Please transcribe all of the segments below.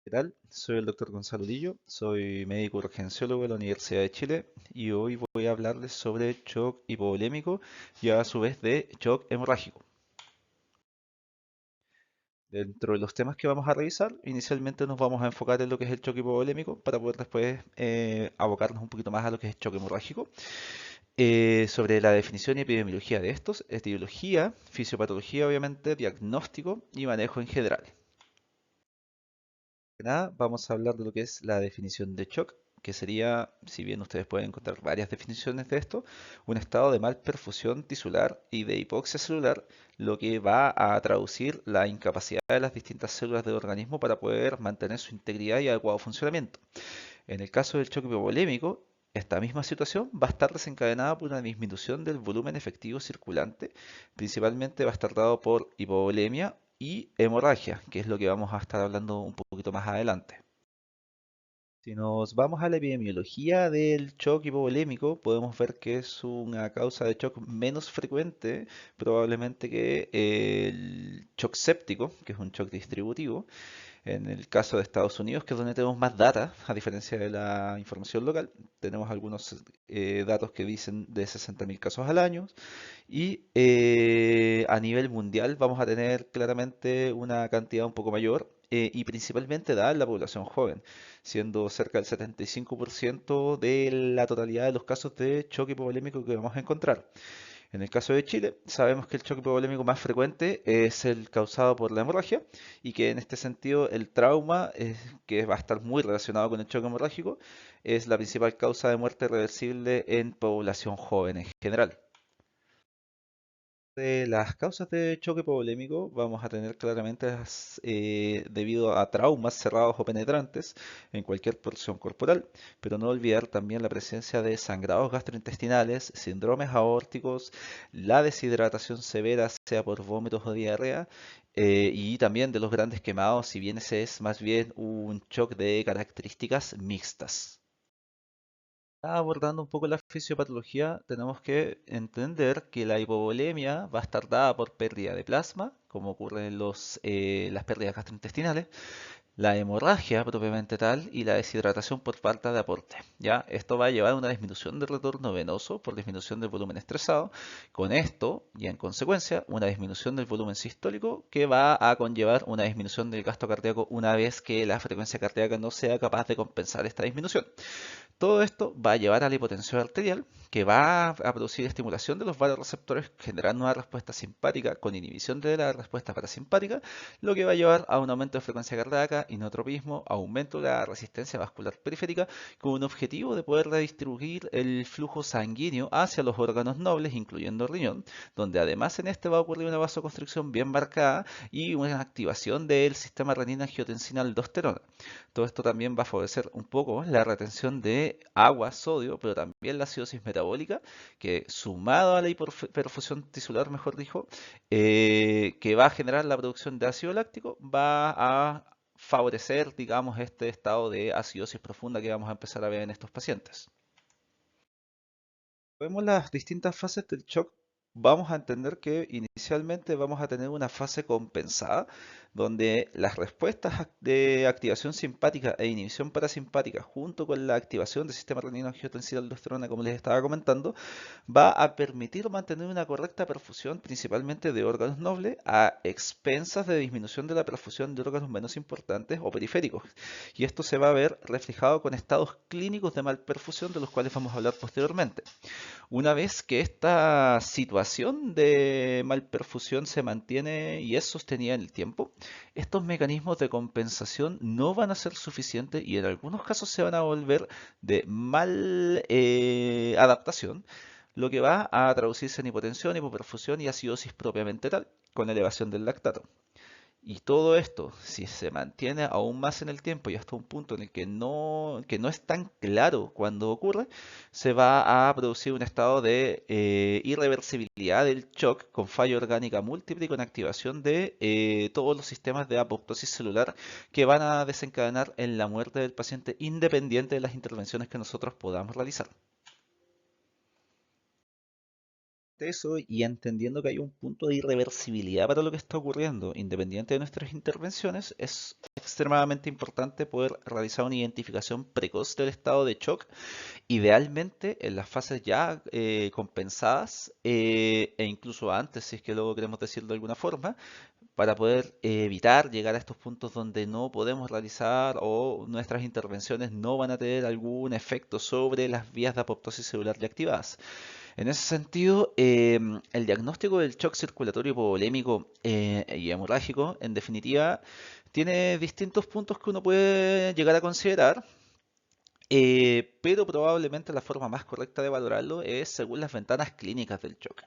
¿Qué tal? Soy el doctor Gonzalo Lillo, soy médico urgenciólogo de la Universidad de Chile y hoy voy a hablarles sobre shock hipovolémico y a su vez de shock hemorrágico. Dentro de los temas que vamos a revisar, inicialmente nos vamos a enfocar en lo que es el shock hipovolémico para poder después abocarnos un poquito más a lo que es shock hemorrágico. Sobre la definición y epidemiología de estos, etiología, fisiopatología obviamente, diagnóstico y manejo en general. Nada, vamos a hablar de lo que es la definición de shock, que sería, si bien ustedes pueden encontrar varias definiciones de esto, un estado de malperfusión tisular y de hipoxia celular, lo que va a traducir la incapacidad de las distintas células del organismo para poder mantener su integridad y adecuado funcionamiento. En el caso del shock hipovolémico, esta misma situación va a estar desencadenada por una disminución del volumen efectivo circulante, principalmente va a estar dado por hipovolemia y hemorragia, que es lo que vamos a estar hablando un poquito más adelante. Si nos vamos a la epidemiología del shock hipovolémico, podemos ver que es una causa de shock menos frecuente probablemente que el shock séptico, que es un shock distributivo. En el caso de Estados Unidos, que es donde tenemos más data, a diferencia de la información local, tenemos algunos datos que dicen de 60.000 casos al año. Y a nivel mundial vamos a tener claramente una cantidad un poco mayor y principalmente dada en la población joven, siendo cerca del 75% de la totalidad de los casos de choque hipovolémico que vamos a encontrar. En el caso de Chile, sabemos que el choque hipovolémico más frecuente es el causado por la hemorragia y que en este sentido el trauma, que va a estar muy relacionado con el choque hemorrágico, es la principal causa de muerte reversible en población joven en general. De las causas de choque hipovolémico vamos a tener claramente debido a traumas cerrados o penetrantes en cualquier porción corporal, pero no olvidar también la presencia de sangrados gastrointestinales, síndromes aórticos, la deshidratación severa, sea por vómitos o diarrea, y también de los grandes quemados, si bien ese es más bien un shock de características mixtas. Abordando un poco la fisiopatología, tenemos que entender que la hipovolemia va a estar dada por pérdida de plasma, como ocurre en las pérdidas gastrointestinales, la hemorragia propiamente tal y la deshidratación por falta de aporte. ¿Ya? Esto va a llevar a una disminución del retorno venoso por disminución del volumen estresado. Con esto, y en consecuencia, una disminución del volumen sistólico que va a conllevar una disminución del gasto cardíaco una vez que la frecuencia cardíaca no sea capaz de compensar esta disminución. Todo esto va a llevar a la hipotensión arterial, que va a producir estimulación de los vasoreceptores, generando una respuesta simpática con inhibición de la respuesta parasimpática, lo que va a llevar a un aumento de frecuencia cardíaca, inotropismo, aumento de la resistencia vascular periférica, con un objetivo de poder redistribuir el flujo sanguíneo hacia los órganos nobles, incluyendo el riñón, donde además en este va a ocurrir una vasoconstricción bien marcada y una activación del sistema renina-angiotensina-aldosterona. Todo esto también va a favorecer un poco la retención de agua, sodio, pero también la acidosis metabólica, que sumado a la hiperfusión tisular, mejor dicho, que va a generar la producción de ácido láctico, va a favorecer, digamos, este estado de acidosis profunda que vamos a empezar a ver en estos pacientes. Vemos las distintas fases del shock. Vamos a entender que inicialmente vamos a tener una fase compensada, donde las respuestas de activación simpática e inhibición parasimpática, junto con la activación del sistema renina-angiotensina-aldosterona, como les estaba comentando, va a permitir mantener una correcta perfusión, principalmente de órganos nobles, a expensas de disminución de la perfusión de órganos menos importantes o periféricos. Y esto se va a ver reflejado con estados clínicos de malperfusión, de los cuales vamos a hablar posteriormente. Una vez que esta situación de malperfusión se mantiene y es sostenida en el tiempo, estos mecanismos de compensación no van a ser suficientes y en algunos casos se van a volver de mal adaptación, lo que va a traducirse en hipotensión, hipoperfusión y acidosis propiamente tal, con elevación del lactato. Y todo esto, si se mantiene aún más en el tiempo y hasta un punto en el que no es tan claro cuando ocurre, se va a producir un estado de irreversibilidad del shock con falla orgánica múltiple y con activación de todos los sistemas de apoptosis celular que van a desencadenar en la muerte del paciente independiente de las intervenciones que nosotros podamos realizar. eso y entendiendo que hay un punto de irreversibilidad para lo que está ocurriendo, independiente de nuestras intervenciones, es extremadamente importante poder realizar una identificación precoz del estado de shock, idealmente en las fases ya compensadas e incluso antes, si es que luego queremos decirlo de alguna forma, para poder evitar llegar a estos puntos donde no podemos realizar o nuestras intervenciones no van a tener algún efecto sobre las vías de apoptosis celular ya activadas. En ese sentido, el diagnóstico del shock circulatorio hipovolémico y hemorrágico, en definitiva, tiene distintos puntos que uno puede llegar a considerar, pero probablemente la forma más correcta de valorarlo es según las ventanas clínicas del shock.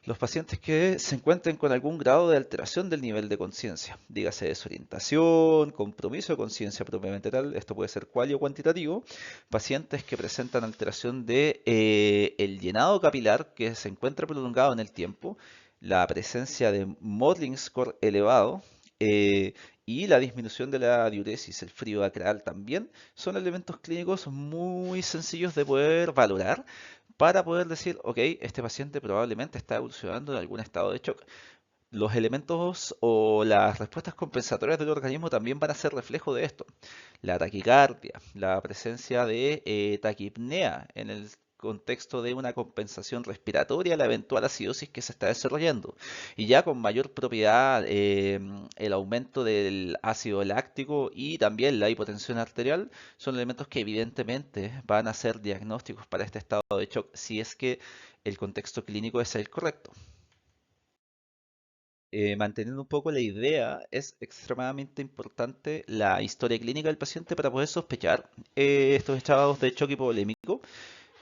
Los pacientes que se encuentren con algún grado de alteración del nivel de conciencia, dígase desorientación, compromiso de conciencia propiamente tal, esto puede ser cuali o cuantitativo, pacientes que presentan alteración de el llenado capilar que se encuentra prolongado en el tiempo, la presencia de modeling score elevado, eh, y la disminución de la diuresis, el frío acral también, son elementos clínicos muy sencillos de poder valorar para poder decir, ok, este paciente probablemente está evolucionando en algún estado de shock. Los elementos o las respuestas compensatorias del organismo también van a ser reflejo de esto. La taquicardia, la presencia de taquipnea en el contexto de una compensación respiratoria, la eventual acidosis que se está desarrollando. Y ya con mayor propiedad, el aumento del ácido láctico y también la hipotensión arterial son elementos que evidentemente van a ser diagnósticos para este estado de shock si es que el contexto clínico es el correcto. Manteniendo un poco la idea, es extremadamente importante la historia clínica del paciente para poder sospechar estos estados de choque hipovolémico.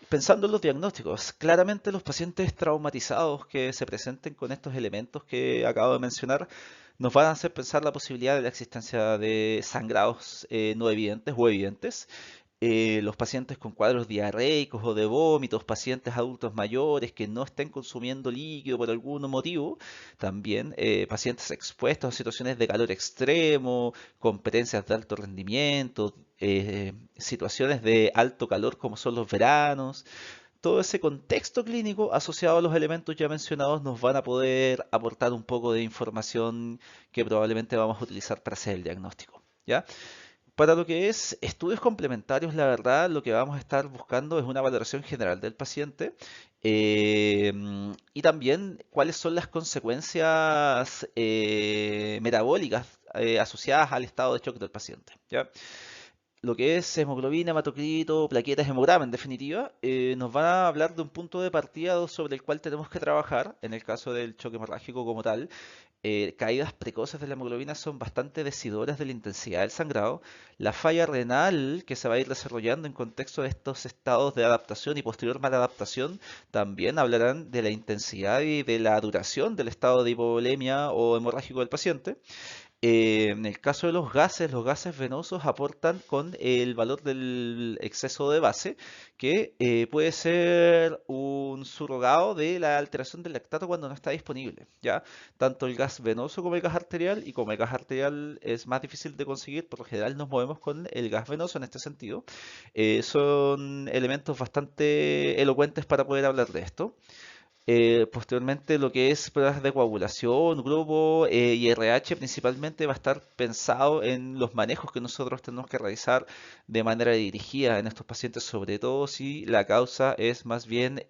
Pensando en los diagnósticos, claramente los pacientes traumatizados que se presenten con estos elementos que acabo de mencionar nos van a hacer pensar la posibilidad de la existencia de sangrados no evidentes o evidentes. Los pacientes con cuadros diarreicos o de vómitos, pacientes adultos mayores que no estén consumiendo líquido por algún motivo, también pacientes expuestos a situaciones de calor extremo, competencias de alto rendimiento, situaciones de alto calor como son los veranos. Todo ese contexto clínico asociado a los elementos ya mencionados nos van a poder aportar un poco de información que probablemente vamos a utilizar para hacer el diagnóstico. ¿Ya? Para lo que es estudios complementarios, la verdad, lo que vamos a estar buscando es una valoración general del paciente y también cuáles son las consecuencias metabólicas asociadas al estado de shock del paciente. ¿Ya? Lo que es hemoglobina, hematocrito, plaquetas, hemograma, en definitiva, nos van a hablar de un punto de partida sobre el cual tenemos que trabajar, en el caso del choque hemorrágico como tal. Caídas precoces de la hemoglobina son bastante decidoras de la intensidad del sangrado. La falla renal que se va a ir desarrollando en contexto de estos estados de adaptación y posterior maladaptación también hablarán de la intensidad y de la duración del estado de hipovolemia o hemorrágico del paciente. En el caso de los gases venosos aportan con el valor del exceso de base, que puede ser un surrogado de la alteración del lactato cuando no está disponible, ¿ya? Tanto el gas venoso como el gas arterial, y como el gas arterial es más difícil de conseguir, por lo general nos movemos con el gas venoso en este sentido. Son elementos bastante elocuentes para poder hablar de esto. Posteriormente, lo que es pruebas de coagulación, grupo y RH principalmente va a estar pensado en los manejos que nosotros tenemos que realizar de manera dirigida en estos pacientes, sobre todo si la causa es más bien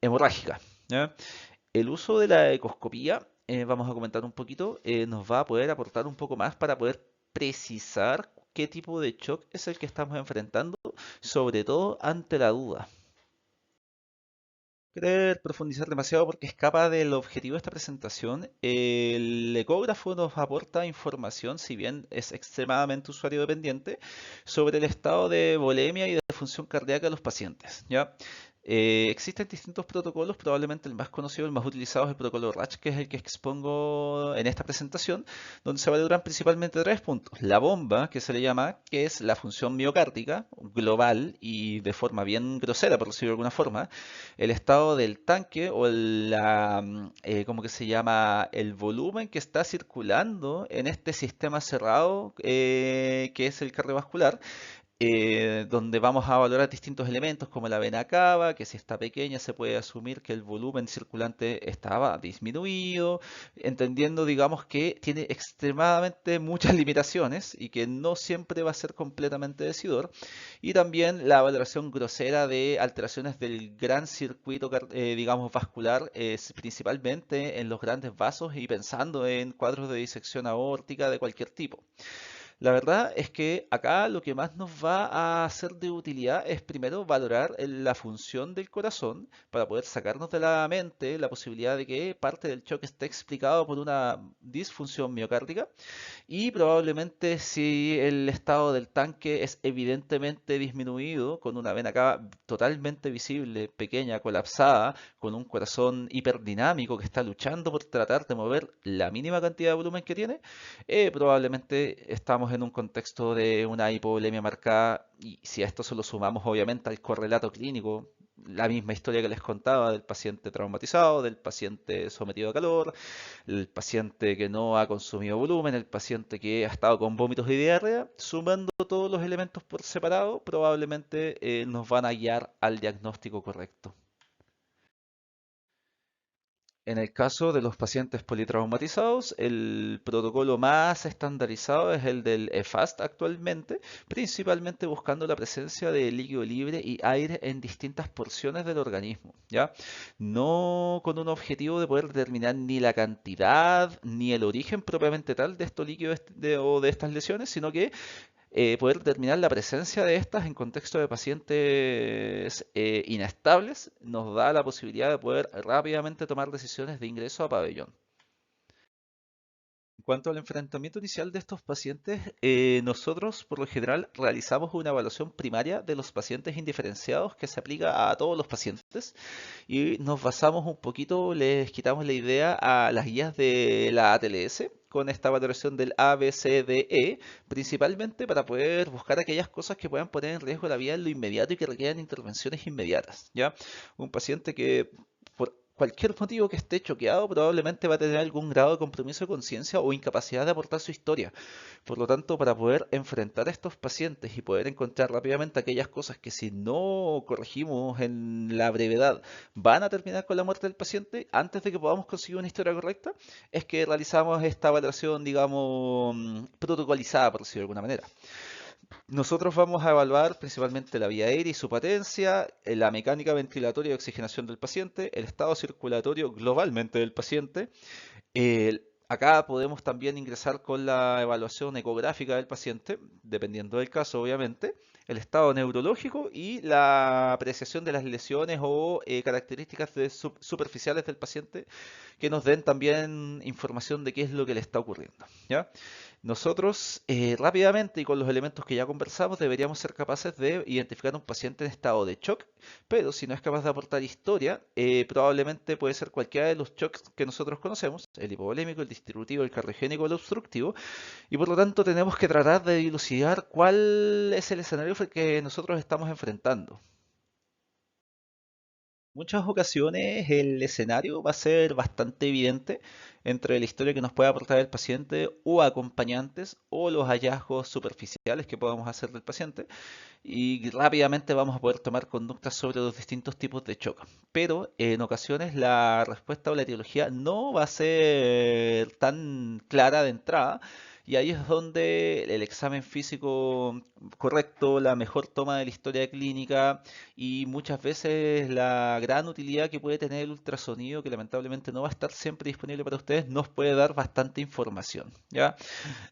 hemorrágica. ¿Ya? El uso de la ecoscopía, vamos a comentar un poquito, nos va a poder aportar un poco más para poder precisar qué tipo de shock es el que estamos enfrentando, sobre todo ante la duda. Querer profundizar demasiado porque escapa del objetivo de esta presentación. El ecógrafo nos aporta información, si bien es extremadamente usuario dependiente, sobre el estado de volemia y de función cardíaca de los pacientes. ¿Ya? Existen distintos protocolos, probablemente el más conocido, el más utilizado es el protocolo RACH, que es el que expongo en esta presentación, donde se valoran principalmente tres puntos. La bomba, que se le llama, que es la función miocárdica global y de forma bien grosera, por decirlo de alguna forma, el estado del tanque o ¿cómo que se llama? El volumen que está circulando en este sistema cerrado que es el cardiovascular donde vamos a valorar distintos elementos como la vena cava, que si está pequeña se puede asumir que el volumen circulante estaba disminuido, entendiendo, digamos, que tiene extremadamente muchas limitaciones y que no siempre va a ser completamente decidor. Y también la valoración grosera de alteraciones del gran circuito, digamos, vascular, principalmente en los grandes vasos y pensando en cuadros de disección aórtica de cualquier tipo. La verdad es que acá lo que más nos va a ser de utilidad es primero valorar la función del corazón para poder sacarnos de la mente la posibilidad de que parte del choque esté explicado por una disfunción miocárdica y probablemente si el estado del tanque es evidentemente disminuido, con una vena cava totalmente visible, pequeña, colapsada, con un corazón hiperdinámico que está luchando por tratar de mover la mínima cantidad de volumen que tiene, probablemente estamos en un contexto de una hipovolemia marcada y si a esto se lo sumamos obviamente al correlato clínico, la misma historia que les contaba del paciente traumatizado, del paciente sometido a calor, el paciente que no ha consumido volumen, el paciente que ha estado con vómitos y diarrea, sumando todos los elementos por separado, probablemente nos van a guiar al diagnóstico correcto. En el caso de los pacientes politraumatizados, el protocolo más estandarizado es el del EFAST actualmente, principalmente buscando la presencia de líquido libre y aire en distintas porciones del organismo, ¿ya? No con un objetivo de poder determinar ni la cantidad ni el origen propiamente tal de estos líquidos o de estas lesiones, sino que poder determinar la presencia de estas en contexto de pacientes inestables nos da la posibilidad de poder rápidamente tomar decisiones de ingreso a pabellón. En cuanto al enfrentamiento inicial de estos pacientes, nosotros por lo general realizamos una evaluación primaria de los pacientes indiferenciados que se aplica a todos los pacientes y nos basamos un poquito, les quitamos la idea a las guías de la ATLS con esta valoración del A, B, C, D, E, principalmente para poder buscar aquellas cosas que puedan poner en riesgo la vida en lo inmediato y que requieran intervenciones inmediatas, ¿ya? Un paciente que por cualquier motivo que esté choqueado probablemente va a tener algún grado de compromiso de conciencia o incapacidad de aportar su historia. Por lo tanto, para poder enfrentar a estos pacientes y poder encontrar rápidamente aquellas cosas que si no corregimos en la brevedad van a terminar con la muerte del paciente antes de que podamos conseguir una historia correcta, es que realizamos esta valoración, digamos, protocolizada, por decirlo de alguna manera. Nosotros vamos a evaluar principalmente la vía aérea y su patencia, la mecánica ventilatoria y oxigenación del paciente, el estado circulatorio globalmente del paciente. Acá podemos también ingresar con la evaluación ecográfica del paciente, dependiendo del caso, obviamente, el estado neurológico y la apreciación de las lesiones o características superficiales del paciente que nos den también información de qué es lo que le está ocurriendo, ¿ya? Nosotros rápidamente y con los elementos que ya conversamos deberíamos ser capaces de identificar un paciente en estado de shock, pero si no es capaz de aportar historia, probablemente puede ser cualquiera de los shocks que nosotros conocemos, el hipovolémico, el distributivo, el cardiogénico, el obstructivo, y por lo tanto tenemos que tratar de dilucidar cuál es el escenario que nosotros estamos enfrentando. Muchas ocasiones el escenario va a ser bastante evidente entre la historia que nos puede aportar el paciente o acompañantes o los hallazgos superficiales que podamos hacer del paciente y rápidamente vamos a poder tomar conductas sobre los distintos tipos de shock. Pero en ocasiones la respuesta o la etiología no va a ser tan clara de entrada. Y ahí es donde el examen físico correcto, la mejor toma de la historia clínica y muchas veces la gran utilidad que puede tener el ultrasonido, que lamentablemente no va a estar siempre disponible para ustedes, nos puede dar bastante información, ¿ya?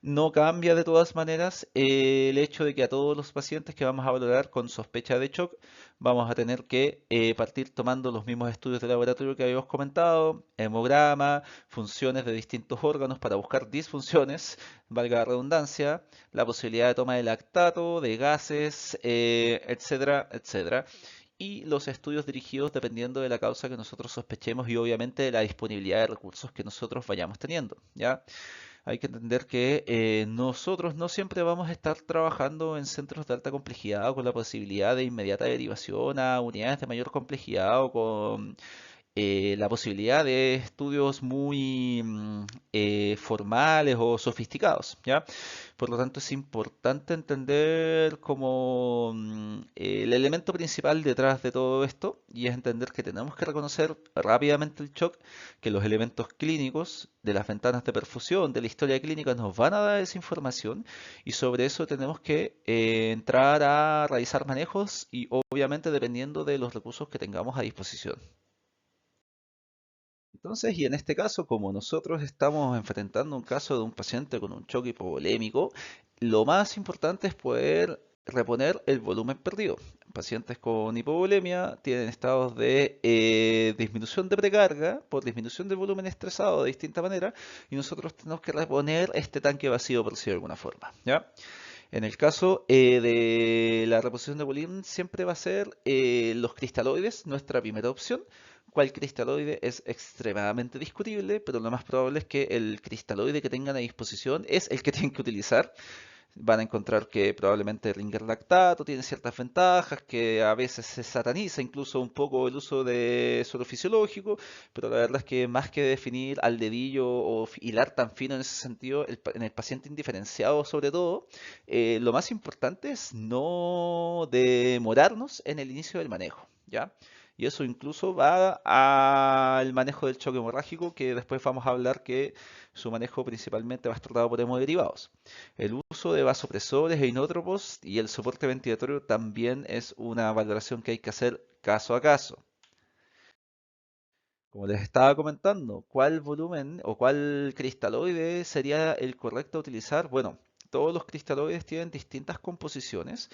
No cambia de todas maneras el hecho de que a todos los pacientes que vamos a valorar con sospecha de shock vamos a tener que partir tomando los mismos estudios de laboratorio que habíamos comentado, hemograma, funciones de distintos órganos para buscar disfunciones, valga la redundancia, la posibilidad de toma de lactato, de gases, etcétera, etcétera. Y los estudios dirigidos dependiendo de la causa que nosotros sospechemos y obviamente de la disponibilidad de recursos que nosotros vayamos teniendo, ¿ya? Hay que entender que nosotros no siempre vamos a estar trabajando en centros de alta complejidad o con la posibilidad de inmediata derivación a unidades de mayor complejidad o con la posibilidad de estudios muy formales o sofisticados, ¿ya? Por lo tanto, es importante entender como el elemento principal detrás de todo esto y es entender que tenemos que reconocer rápidamente el shock, que los elementos clínicos de las ventanas de perfusión, de la historia clínica, nos van a dar esa información y sobre eso tenemos que entrar a realizar manejos y obviamente dependiendo de los recursos que tengamos a disposición. Entonces, y en este caso, como nosotros estamos enfrentando un caso de un paciente con un choque hipovolémico, lo más importante es poder reponer el volumen perdido. Pacientes con hipovolemia tienen estados de disminución de precarga por disminución del volumen estresado de distinta manera y nosotros tenemos que reponer este tanque vacío, por decirlo de alguna forma, ¿ya? En el caso de la reposición de volumen, siempre va a ser los cristaloides nuestra primera opción. Cuál cristaloide es extremadamente discutible, pero lo más probable es que el cristaloide que tengan a disposición es el que tienen que utilizar. Van a encontrar que probablemente el Ringer lactato tiene ciertas ventajas, que a veces se sataniza incluso un poco el uso de suero fisiológico, pero la verdad es que más que definir al dedillo o hilar tan fino en ese sentido, en el paciente indiferenciado sobre todo, lo más importante es no demorarnos en el inicio del manejo, ¿ya? Y eso incluso va al manejo del choque hemorrágico, que después vamos a hablar que su manejo principalmente va a estar dado por hemoderivados. El uso de vasopresores e inótropos y el soporte ventilatorio también es una valoración que hay que hacer caso a caso. Como les estaba comentando, ¿cuál volumen o cuál cristaloide sería el correcto a utilizar? Bueno, todos los cristaloides tienen distintas composiciones,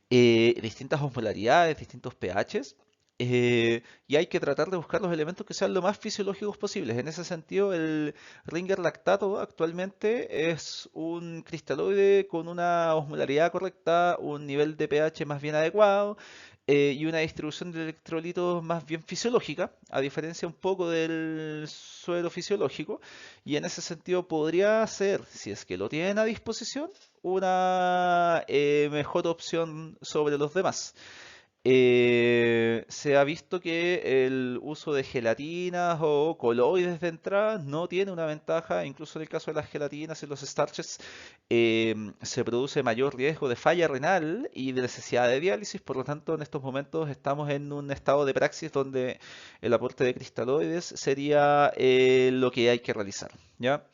distintas osmolaridades, distintos pHs, y hay que tratar de buscar los elementos que sean lo más fisiológicos posibles. En ese sentido, el Ringer lactato actualmente es un cristaloide con una osmolaridad correcta, un nivel de pH más bien adecuado, y una distribución de electrolitos más bien fisiológica, a diferencia un poco del suero fisiológico, y en ese sentido podría ser, si es que lo tienen a disposición, una mejor opción sobre los demás. Se ha visto que el uso de gelatinas o coloides de entrada no tiene una ventaja, incluso en el caso de las gelatinas y los starches, se produce mayor riesgo de falla renal y de necesidad de diálisis, por lo tanto en estos momentos estamos en un estado de praxis donde el aporte de cristaloides sería lo que hay que realizar, ¿ya?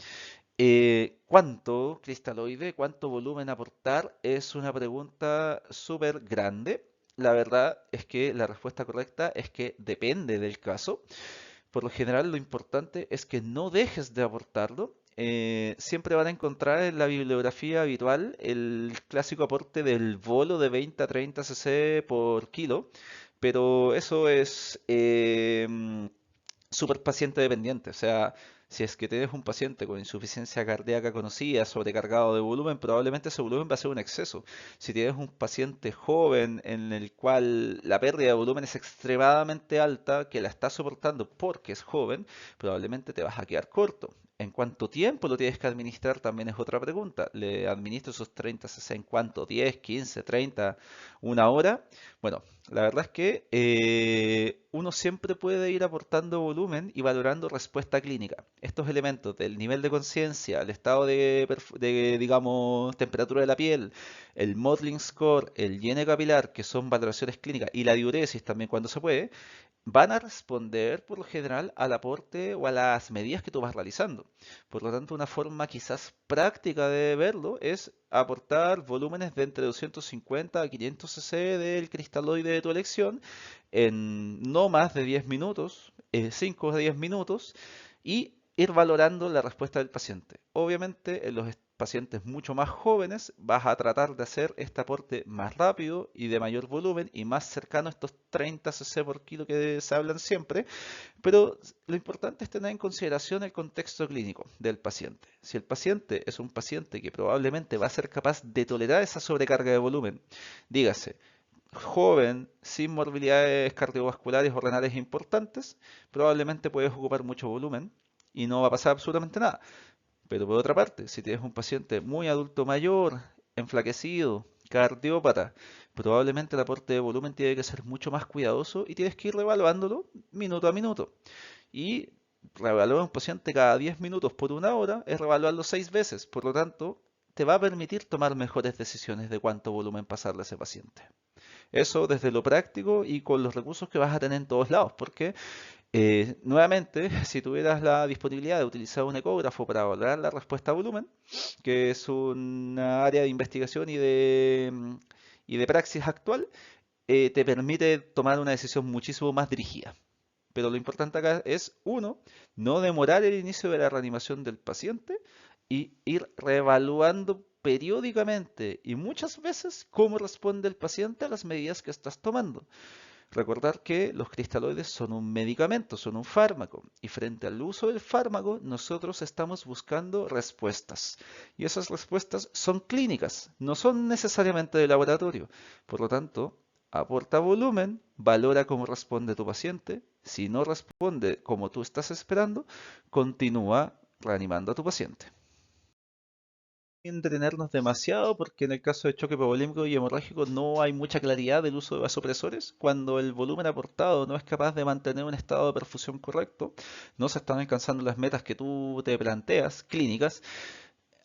¿Cuánto cristaloide, cuánto volumen aportar? Es una pregunta súper grande. La verdad es que la respuesta correcta es que depende del caso. Por lo general, lo importante es que no dejes de aportarlo. Siempre van a encontrar en la bibliografía habitual el clásico aporte del bolo de 20 a 30 cc por kilo, pero eso es súper paciente dependiente. O sea, si es que tienes un paciente con insuficiencia cardíaca conocida, sobrecargado de volumen, probablemente ese volumen va a ser un exceso. Si tienes un paciente joven en el cual la pérdida de volumen es extremadamente alta, que la está soportando porque es joven, probablemente te vas a quedar corto. ¿En cuánto tiempo lo tienes que administrar? También es otra pregunta. ¿Le administro esos 30 cc en cuánto? ¿10, 15, 30, una hora? Bueno, la verdad es que uno siempre puede ir aportando volumen y valorando respuesta clínica. Estos elementos del nivel de conciencia, el estado de, digamos, temperatura de la piel, el modeling score, el llene capilar, que son valoraciones clínicas, y la diuresis también cuando se puede, van a responder por lo general al aporte o a las medidas que tú vas realizando. Por lo tanto, una forma quizás práctica de verlo es aportar volúmenes de entre 250 a 500 cc del cristaloide de tu elección en no más de 10 minutos, 5 o 10 minutos, y ir valorando la respuesta del paciente. Obviamente, en los pacientes mucho más jóvenes vas a tratar de hacer este aporte más rápido y de mayor volumen y más cercano a estos 30 cc por kilo que se hablan siempre, pero lo importante es tener en consideración el contexto clínico del paciente. Si el paciente es un paciente que probablemente va a ser capaz de tolerar esa sobrecarga de volumen, dígase, joven, sin morbilidades cardiovasculares o renales importantes, probablemente puedes ocupar mucho volumen y no va a pasar absolutamente nada. Pero por otra parte, si tienes un paciente muy adulto mayor, enflaquecido, cardiópata, probablemente el aporte de volumen tiene que ser mucho más cuidadoso y tienes que ir reevaluándolo minuto a minuto. Y reevaluar a un paciente cada 10 minutos por una hora es reevaluarlo 6 veces. Por lo tanto, te va a permitir tomar mejores decisiones de cuánto volumen pasarle a ese paciente. Eso desde lo práctico y con los recursos que vas a tener en todos lados, porque nuevamente, si tuvieras la disponibilidad de utilizar un ecógrafo para valorar la respuesta a volumen, que es una área de investigación y de praxis actual, te permite tomar una decisión muchísimo más dirigida. Pero lo importante acá es, uno, no demorar el inicio de la reanimación del paciente y ir reevaluando periódicamente y muchas veces cómo responde el paciente a las medidas que estás tomando. Recordar que los cristaloides son un medicamento, son un fármaco, y frente al uso del fármaco nosotros estamos buscando respuestas. Y esas respuestas son clínicas, no son necesariamente de laboratorio. Por lo tanto, aporta volumen, valora cómo responde tu paciente. Si no responde como tú estás esperando, continúa reanimando a tu paciente. Entretenernos demasiado porque en el caso de choque hipovolémico y hemorrágico no hay mucha claridad del uso de vasopresores. Cuando el volumen aportado no es capaz de mantener un estado de perfusión correcto, no se están alcanzando las metas que tú te planteas, clínicas,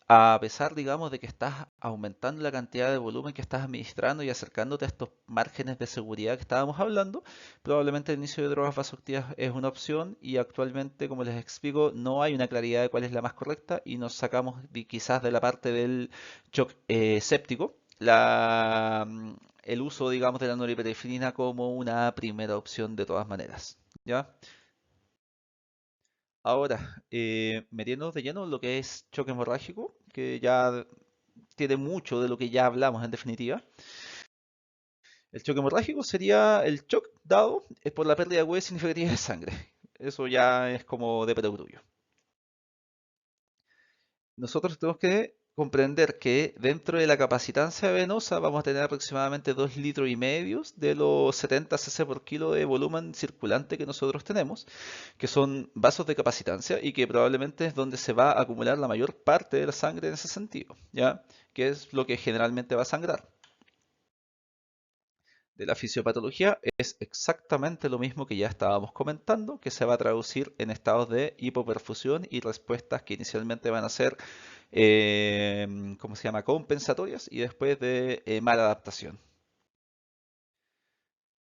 a pesar, digamos, de que estás aumentando la cantidad de volumen que estás administrando y acercándote a estos márgenes de seguridad que estábamos hablando, probablemente el inicio de drogas vasoactivas es una opción y actualmente, como les explico, no hay una claridad de cuál es la más correcta y nos sacamos quizás de la parte del shock séptico el uso, digamos, de la norepinefrina como una primera opción de todas maneras. ¿Ya? Ahora, metiéndonos de lleno en lo que es choque hemorrágico, que ya tiene mucho de lo que ya hablamos en definitiva. El choque hemorrágico sería el shock dado por la pérdida aguda y significativa de sangre. Eso ya es como de perogrullo. Nosotros tenemos que comprender que dentro de la capacitancia venosa vamos a tener aproximadamente 2 litros y medio de los 70 cc por kilo de volumen circulante que nosotros tenemos, que son vasos de capacitancia y que probablemente es donde se va a acumular la mayor parte de la sangre en ese sentido, ¿ya? Que es lo que generalmente va a sangrar. De la fisiopatología es exactamente lo mismo que ya estábamos comentando, que se va a traducir en estados de hipoperfusión y respuestas que inicialmente van a ser, ¿cómo se llama?, compensatorias y después de mala adaptación.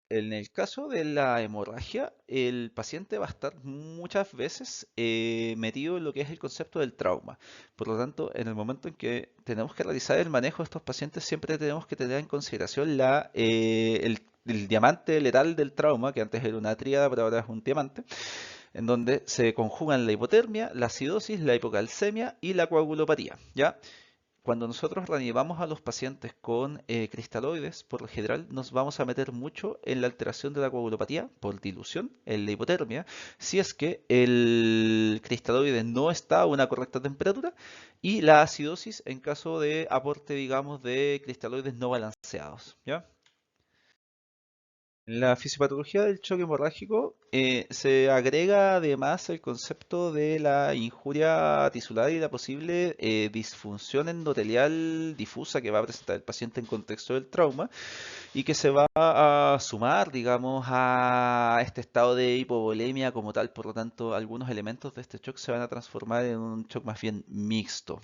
En el caso de la hemorragia, el paciente va a estar muchas veces metido en lo que es el concepto del trauma. Por lo tanto, en el momento en que tenemos que realizar el manejo de estos pacientes, siempre tenemos que tener en consideración el diamante letal del trauma, que antes era una tríada, pero ahora es un diamante, en donde se conjugan la hipotermia, la acidosis, la hipocalcemia y la coagulopatía, ¿ya? Cuando nosotros reanimamos a los pacientes con cristaloides, por lo general nos vamos a meter mucho en la alteración de la coagulopatía por dilución, en la hipotermia, si es que el cristaloide no está a una correcta temperatura, y la acidosis en caso de aporte, digamos, de cristaloides no balanceados, ¿ya? En la fisiopatología del choque hemorrágico se agrega además el concepto de la injuria tisular y la posible disfunción endotelial difusa que va a presentar el paciente en contexto del trauma y que se va a sumar, digamos, a este estado de hipovolemia como tal. Por lo tanto, algunos elementos de este shock se van a transformar en un shock más bien mixto.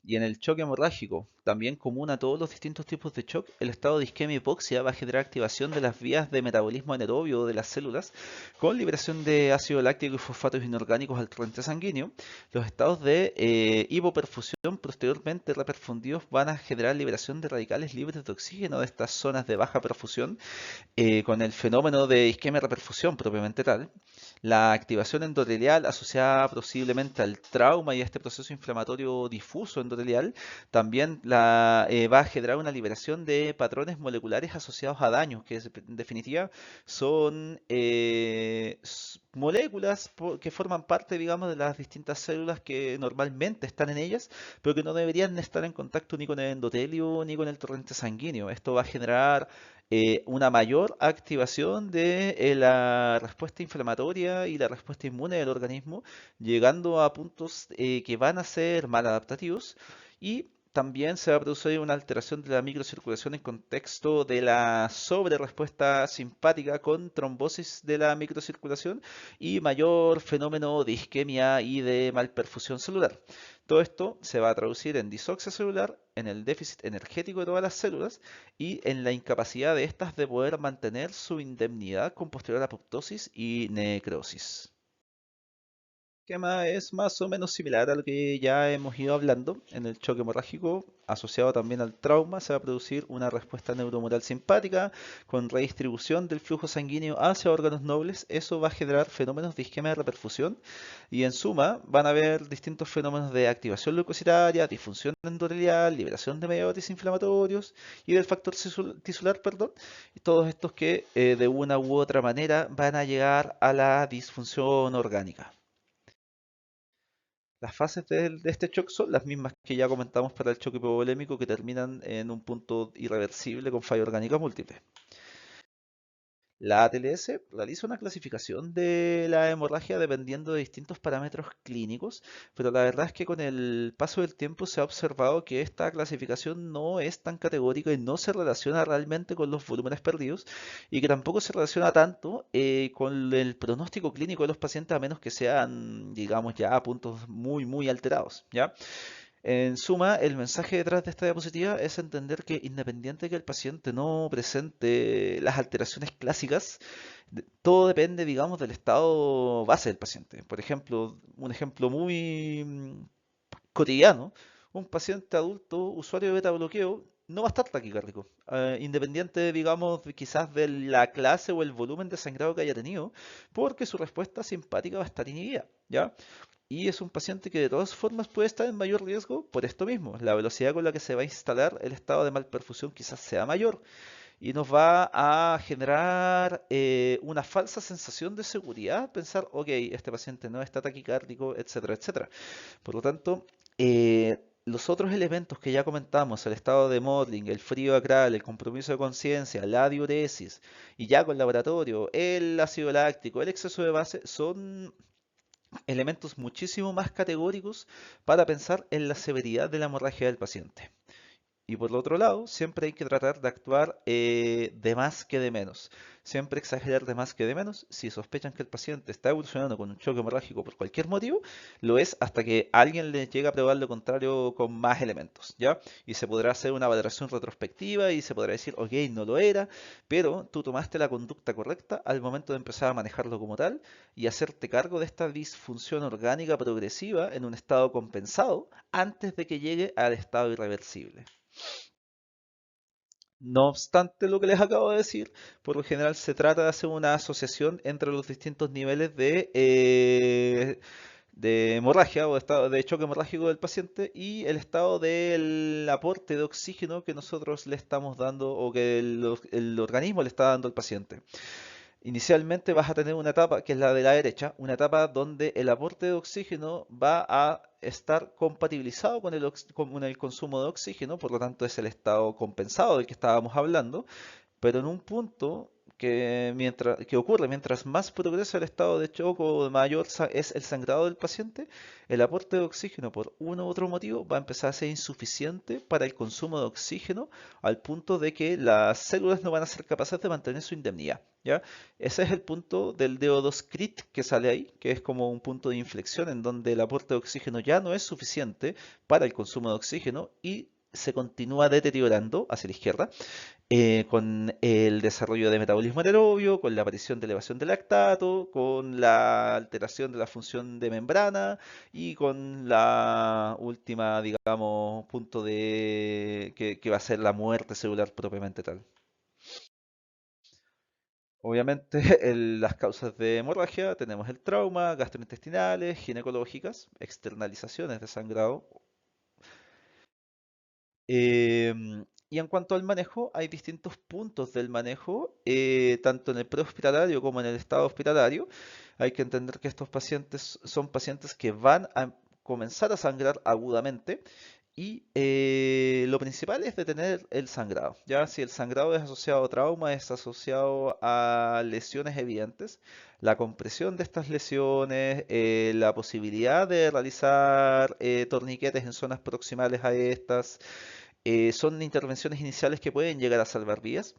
Y en el choque hemorrágico, también común a todos los distintos tipos de shock, el estado de isquemia hipoxia va a generar activación de las vías de metabolismo anaerobio de las células con liberación de ácido láctico y fosfatos inorgánicos al torrente sanguíneo. Los estados de hipoperfusión posteriormente reperfundidos van a generar liberación de radicales libres de oxígeno de estas zonas de baja perfusión con el fenómeno de isquemia reperfusión propiamente tal, la activación endotelial asociada posiblemente al trauma y a este proceso inflamatorio difuso endotelial también va a generar una liberación de patrones moleculares asociados a daños, que en definitiva son moléculas que forman parte, digamos, de las distintas células que normalmente están en ellas, pero que no deberían estar en contacto ni con el endotelio ni con el torrente sanguíneo. Esto va a generar una mayor activación de la respuesta inflamatoria y la respuesta inmune del organismo, llegando a puntos que van a ser maladaptativos y también se va a producir una alteración de la microcirculación en contexto de la sobrerespuesta simpática con trombosis de la microcirculación y mayor fenómeno de isquemia y de malperfusión celular. Todo esto se va a traducir en disoxia celular, en el déficit energético de todas las células y en la incapacidad de estas de poder mantener su indemnidad con posterior apoptosis y necrosis. Esquema es más o menos similar a lo que ya hemos ido hablando. En el choque hemorrágico, asociado también al trauma, se va a producir una respuesta neuromoral simpática con redistribución del flujo sanguíneo hacia órganos nobles. Eso va a generar fenómenos de isquemia de reperfusión y en suma van a haber distintos fenómenos de activación leucocitaria, disfunción endotelial, liberación de mediadores inflamatorios y del factor tisular, perdón. Y todos estos que de una u otra manera van a llegar a la disfunción orgánica. Las fases de este shock son las mismas que ya comentamos para el choque hipovolémico que terminan en un punto irreversible con falla orgánica múltiple. La ATLS realiza una clasificación de la hemorragia dependiendo de distintos parámetros clínicos, pero la verdad es que con el paso del tiempo se ha observado que esta clasificación no es tan categórica y no se relaciona realmente con los volúmenes perdidos y que tampoco se relaciona tanto con el pronóstico clínico de los pacientes a menos que sean, digamos, ya a puntos muy alterados, ¿ya? En suma, el mensaje detrás de esta diapositiva es entender que independiente de que el paciente no presente las alteraciones clásicas, todo depende, digamos, del estado base del paciente. Por ejemplo, un ejemplo muy cotidiano, un paciente adulto usuario de beta bloqueo no va a estar taquicárdico, independiente, digamos, quizás de la clase o el volumen de sangrado que haya tenido, porque su respuesta simpática va a estar inhibida, ¿ya? Y es un paciente que de todas formas puede estar en mayor riesgo por esto mismo. La velocidad con la que se va a instalar el estado de malperfusión quizás sea mayor y nos va a generar una falsa sensación de seguridad, pensar, ok, este paciente no está taquicárdico, etcétera, etcétera. Por lo tanto, los otros elementos que ya comentamos, el estado de Modling, el frío acral, el compromiso de conciencia, la diuresis y ya con laboratorio, el ácido láctico, el exceso de base, son elementos muchísimo más categóricos para pensar en la severidad de la hemorragia del paciente. Y por el otro lado, siempre hay que tratar de actuar de más que de menos. Siempre exagerar de más que de menos. Si sospechan que el paciente está evolucionando con un choque hemorrágico por cualquier motivo, lo es hasta que alguien le llegue a probar lo contrario con más elementos, ¿ya? Y se podrá hacer una valoración retrospectiva y se podrá decir, ok, no lo era, pero tú tomaste la conducta correcta al momento de empezar a manejarlo como tal y hacerte cargo de esta disfunción orgánica progresiva en un estado compensado antes de que llegue al estado irreversible. No obstante lo que les acabo de decir, por lo general se trata de hacer una asociación entre los distintos niveles de hemorragia o estado de choque hemorrágico del paciente y el estado del aporte de oxígeno que nosotros le estamos dando o que el organismo le está dando al paciente. Inicialmente vas a tener una etapa que es la de la derecha, una etapa donde el aporte de oxígeno va a estar compatibilizado con el consumo de oxígeno, por lo tanto es el estado compensado del que estábamos hablando, pero en un punto que ocurre mientras más progresa el estado de shock o mayor es el sangrado del paciente, el aporte de oxígeno por uno u otro motivo va a empezar a ser insuficiente para el consumo de oxígeno al punto de que las células no van a ser capaces de mantener su indemnidad, ¿ya? Ese es el punto del DO2 crit que sale ahí, que es como un punto de inflexión en donde el aporte de oxígeno ya no es suficiente para el consumo de oxígeno y se continúa deteriorando hacia la izquierda con el desarrollo de metabolismo anaerobio, con la aparición de elevación de lactato, con la alteración de la función de membrana y con la última, digamos, punto de que va a ser la muerte celular propiamente tal. Obviamente, las causas de hemorragia tenemos el trauma, gastrointestinales, ginecológicas, externalizaciones de sangrado. Y en cuanto al manejo, hay distintos puntos del manejo, tanto en el prehospitalario como en el estado hospitalario. Hay que entender que estos pacientes son pacientes que van a comenzar a sangrar agudamente Y lo principal es detener el sangrado. Ya si el sangrado es asociado a trauma, es asociado a lesiones evidentes, la compresión de estas lesiones, la posibilidad de realizar torniquetes en zonas proximales a estas, son intervenciones iniciales que pueden llegar a salvar vidas.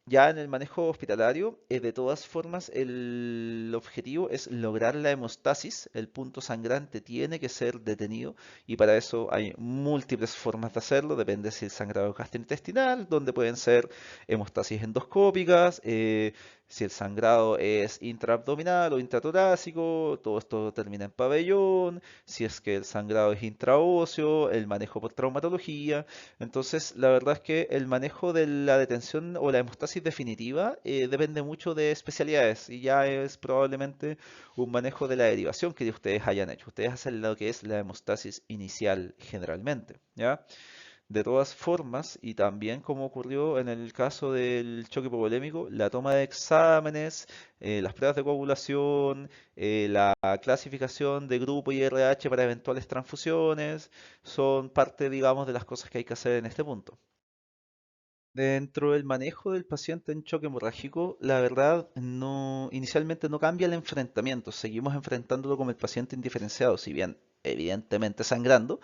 Ya en el manejo hospitalario, de todas formas, el objetivo es lograr la hemostasis. El punto sangrante tiene que ser detenido y para eso hay múltiples formas de hacerlo. Depende si el sangrado es gastrointestinal, donde pueden ser hemostasis endoscópicas, si el sangrado es intraabdominal o intratorácico, todo esto termina en pabellón. Si es que el sangrado es intraóseo, el manejo por traumatología. Entonces, la verdad es que el manejo de la detención o la hemostasis definitiva depende mucho de especialidades y ya es probablemente un manejo de la derivación que ustedes hayan hecho. Ustedes hacen lo que es la hemostasis inicial generalmente, ¿ya? De todas formas, y también como ocurrió en el caso del choque hipovolémico, la toma de exámenes, las pruebas de coagulación, la clasificación de grupo y RH para eventuales transfusiones, son parte, digamos, de las cosas que hay que hacer en este punto. Dentro del manejo del paciente en choque hemorrágico, la verdad no, inicialmente no cambia el enfrentamiento, seguimos enfrentándolo como el paciente indiferenciado, si bien evidentemente sangrando,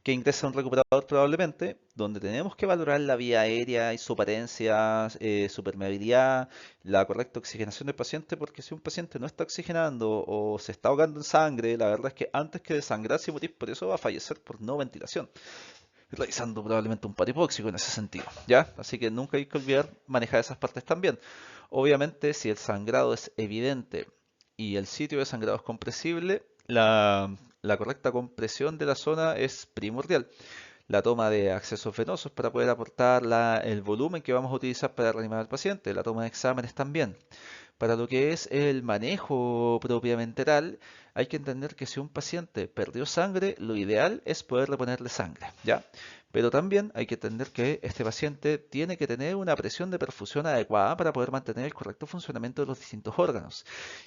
que ingresa a un recuperador probablemente, donde tenemos que valorar la vía aérea, isoparencia, su permeabilidad, la correcta oxigenación del paciente, porque si un paciente no está oxigenando o se está ahogando en sangre, la verdad es que antes que desangrarse y morir por eso va a fallecer por no ventilación, realizando probablemente un paro hipóxico en ese sentido, ¿ya? Así que nunca hay que olvidar manejar esas partes también. Obviamente, si el sangrado es evidente y el sitio de sangrado es compresible, la correcta compresión de la zona es primordial. La toma de accesos venosos para poder aportar el volumen que vamos a utilizar para reanimar al paciente, la toma de exámenes también. Para lo que es el manejo propiamente tal, hay que entender que si un paciente perdió sangre, lo ideal es poder reponerle sangre, ¿ya? Pero también hay que entender que este paciente tiene que tener una presión de perfusión adecuada para poder mantener el correcto funcionamiento de los distintos órganos.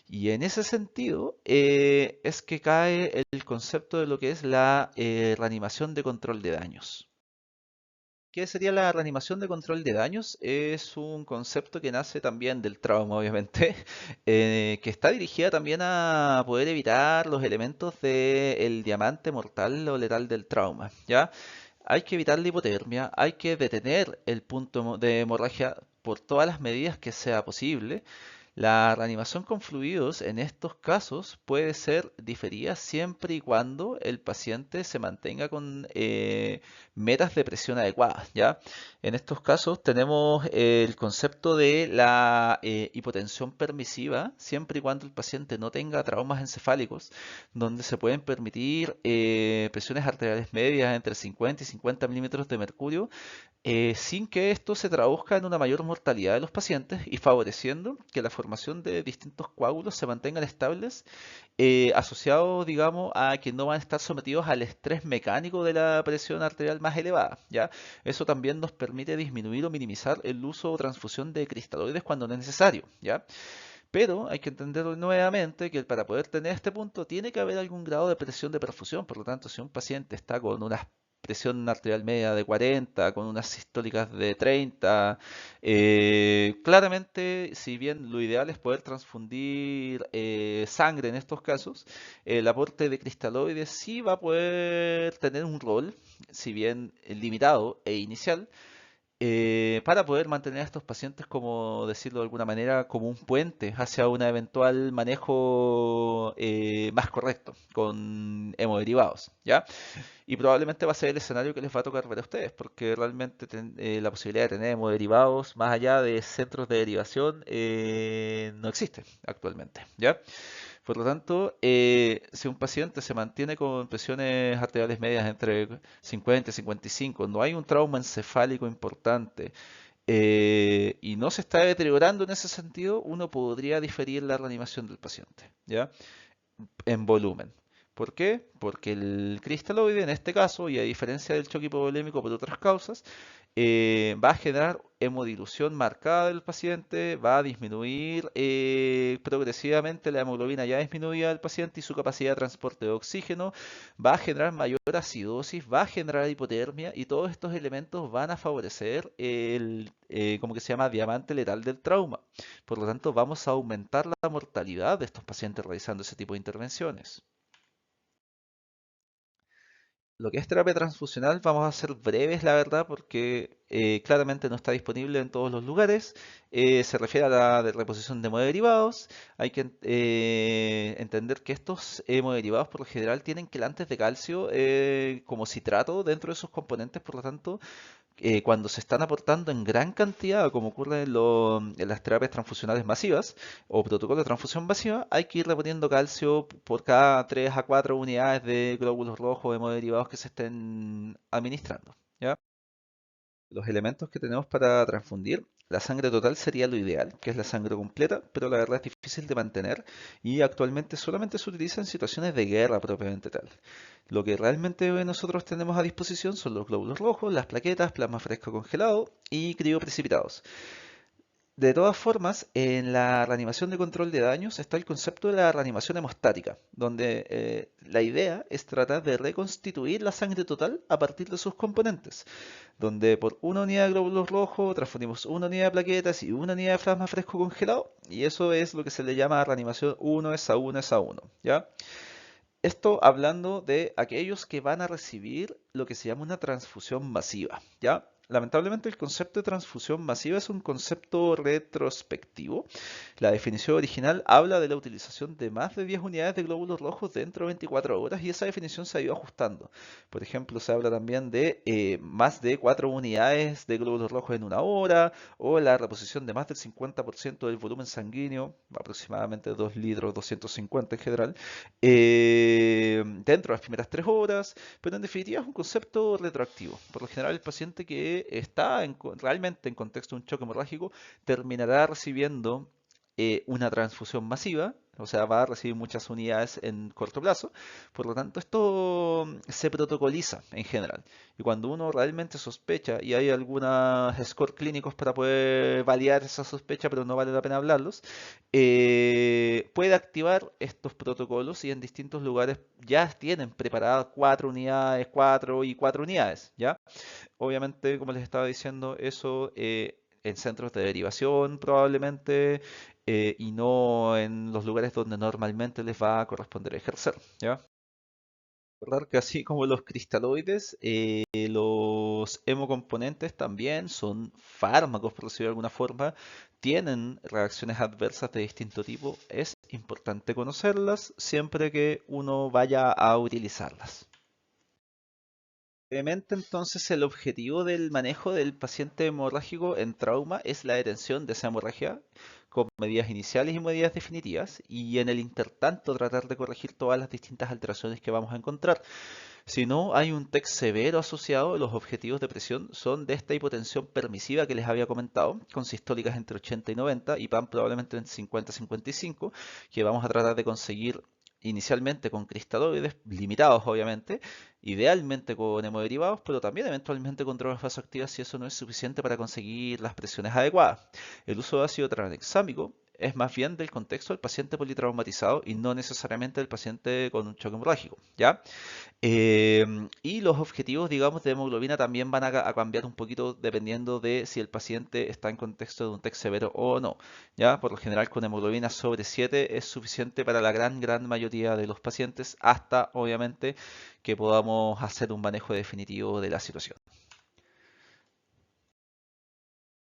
Y en ese sentido es que cae el concepto de lo que es la reanimación de control de daños. ¿Qué sería la reanimación de control de daños? Es un concepto que nace también del trauma, obviamente, que está dirigida también a poder evitar los elementos del diamante mortal o letal del trauma, ¿ya? Hay que evitar la hipotermia, hay que detener el punto de hemorragia por todas las medidas que sea posible. La reanimación con fluidos en estos casos puede ser diferida siempre y cuando el paciente se mantenga con metas de presión adecuadas, ¿ya? En estos casos tenemos el concepto de la hipotensión permisiva, siempre y cuando el paciente no tenga traumas encefálicos, donde se pueden permitir presiones arteriales medias entre 50 y 50 milímetros de mercurio sin que esto se traduzca en una mayor mortalidad de los pacientes y favoreciendo que la formación de distintos coágulos se mantengan estables, asociados, digamos, a que no van a estar sometidos al estrés mecánico de la presión arterial más elevada, ¿ya? Eso también nos permite disminuir o minimizar el uso o transfusión de cristaloides cuando no es necesario, ¿ya? Pero hay que entender nuevamente que para poder tener este punto tiene que haber algún grado de presión de perfusión. Por lo tanto, si un paciente está con una presión arterial media de 40, con unas sistólicas de 30, claramente, si bien lo ideal es poder transfundir sangre en estos casos, el aporte de cristaloides sí va a poder tener un rol, si bien limitado e inicial, para poder mantener a estos pacientes, como decirlo de alguna manera, como un puente hacia un eventual manejo más correcto con hemoderivados, ¿ya? Y probablemente va a ser el escenario que les va a tocar ver a ustedes, porque realmente la posibilidad de tener hemoderivados más allá de centros de derivación no existe actualmente, ¿ya? Por lo tanto, si un paciente se mantiene con presiones arteriales medias entre 50 y 55, no hay un trauma encefálico importante y no se está deteriorando en ese sentido, uno podría diferir la reanimación del paciente, ¿ya? En volumen. ¿Por qué? Porque el cristaloide en este caso, y a diferencia del choque hipovolémico por otras causas, va a generar hemodilución marcada del paciente, va a disminuir progresivamente la hemoglobina ya disminuida del paciente y su capacidad de transporte de oxígeno, va a generar mayor acidosis, va a generar hipotermia y todos estos elementos van a favorecer como que se llama, diamante letal del trauma. Por lo tanto, vamos a aumentar la mortalidad de estos pacientes realizando ese tipo de intervenciones. Lo que es terapia transfusional, vamos a ser breves, la verdad, porque claramente no está disponible en todos los lugares. Se refiere a la de reposición de hemoderivados. Hay que entender que estos hemoderivados, por lo general, tienen quelantes de calcio como citrato dentro de sus componentes, por lo tanto, cuando se están aportando en gran cantidad, como ocurre en las terapias transfusionales masivas o protocolos de transfusión masiva, hay que ir reponiendo calcio por cada 3 a 4 unidades de glóbulos rojos hemoderivados que se estén administrando. ¿Ya? Los elementos que tenemos para transfundir, la sangre total sería lo ideal, que es la sangre completa, pero la verdad es difícil de mantener y actualmente solamente se utiliza en situaciones de guerra propiamente tal. Lo que realmente nosotros tenemos a disposición son los glóbulos rojos, las plaquetas, plasma fresco congelado y crioprecipitados. De todas formas, en la reanimación de control de daños está el concepto de la reanimación hemostática, donde la idea es tratar de reconstituir la sangre total a partir de sus componentes, donde por una unidad de glóbulos rojos transferimos una unidad de plaquetas y una unidad de plasma fresco congelado, y eso es lo que se le llama reanimación 1 es a 1 es a 1, ¿ya? Esto hablando de aquellos que van a recibir lo que se llama una transfusión masiva, ¿ya? Lamentablemente el concepto de transfusión masiva es un concepto retrospectivo. La definición original habla de la utilización de más de 10 unidades de glóbulos rojos dentro de 24 horas y esa definición se ha ido ajustando. Por ejemplo, se habla también de más de 4 unidades de glóbulos rojos en una hora o la reposición de más del 50% del volumen sanguíneo, aproximadamente 2 litros, 250 en general, dentro de las primeras 3 horas, pero en definitiva es un concepto retroactivo. Por lo general, el paciente que está realmente en contexto de un choque hemorrágico terminará recibiendo una transfusión masiva, o sea, va a recibir muchas unidades en corto plazo. Por lo tanto, esto se protocoliza en general. Y cuando uno realmente sospecha, y hay algunos scores clínicos para poder validar esa sospecha, pero no vale la pena hablarlos, puede activar estos protocolos y en distintos lugares ya tienen preparadas 4 unidades, 4 y 4 unidades, ¿ya? Obviamente, como les estaba diciendo, eso en centros de derivación probablemente y no en los lugares donde normalmente les va a corresponder ejercer, ¿ya? Recordar que así como los cristaloides, los hemocomponentes también son fármacos, por decirlo de alguna forma, tienen reacciones adversas de distinto tipo. Es importante conocerlas siempre que uno vaya a utilizarlas. Obviamente, entonces, el objetivo del manejo del paciente hemorrágico en trauma es la detención de esa hemorragia con medidas iniciales y medidas definitivas y en el intertanto tratar de corregir todas las distintas alteraciones que vamos a encontrar. Si no hay un TEC severo asociado, los objetivos de presión son de esta hipotensión permisiva que les había comentado, con sistólicas entre 80 y 90 y PAN probablemente en 50 y 55, que vamos a tratar de conseguir inicialmente con cristaloides, limitados obviamente, idealmente con hemoderivados, pero también eventualmente con drogas vasoactivas si eso no es suficiente para conseguir las presiones adecuadas. El uso de ácido tranexámico es más bien del contexto del paciente politraumatizado y no necesariamente del paciente con un choque hemorrágico, ¿ya? Y los objetivos, digamos, de hemoglobina también van a cambiar un poquito dependiendo de si el paciente está en contexto de un TEC severo o no. Ya, por lo general con hemoglobina sobre 7 es suficiente para la gran mayoría de los pacientes hasta, obviamente, que podamos hacer un manejo definitivo de la situación.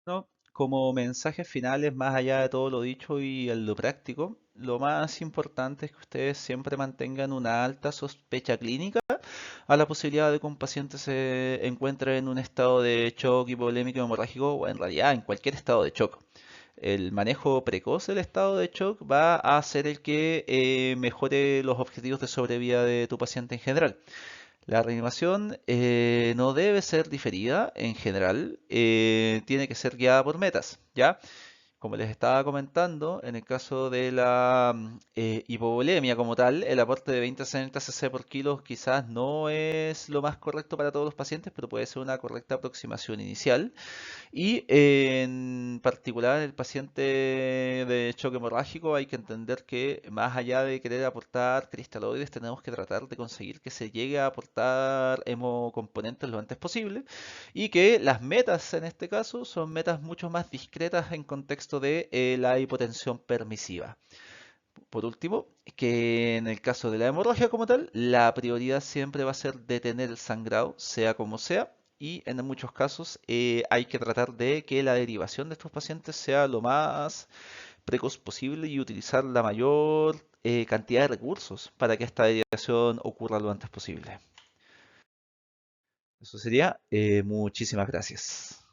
¿No? Como mensajes finales, más allá de todo lo dicho y en lo práctico, lo más importante es que ustedes siempre mantengan una alta sospecha clínica a la posibilidad de que un paciente se encuentre en un estado de shock hipovolémico hemorrágico o en realidad en cualquier estado de shock. El manejo precoz del estado de shock va a ser el que mejore los objetivos de sobrevida de tu paciente en general. La reanimación no debe ser diferida en general, tiene que ser guiada por metas, ¿ya? Como les estaba comentando, en el caso de la hipovolemia como tal, el aporte de 20 a 60 cc por kilo quizás no es lo más correcto para todos los pacientes, pero puede ser una correcta aproximación inicial. Y en particular, el paciente de choque hemorrágico hay que entender que más allá de querer aportar cristaloides, tenemos que tratar de conseguir que se llegue a aportar hemocomponentes lo antes posible y que las metas en este caso son metas mucho más discretas en contexto de la hipotensión permisiva. Por último, que en el caso de la hemorragia como tal, la prioridad siempre va a ser detener el sangrado, sea como sea, y en muchos casos hay que tratar de que la derivación de estos pacientes sea lo más precoz posible y utilizar la mayor cantidad de recursos para que esta derivación ocurra lo antes posible. Eso sería. Muchísimas gracias.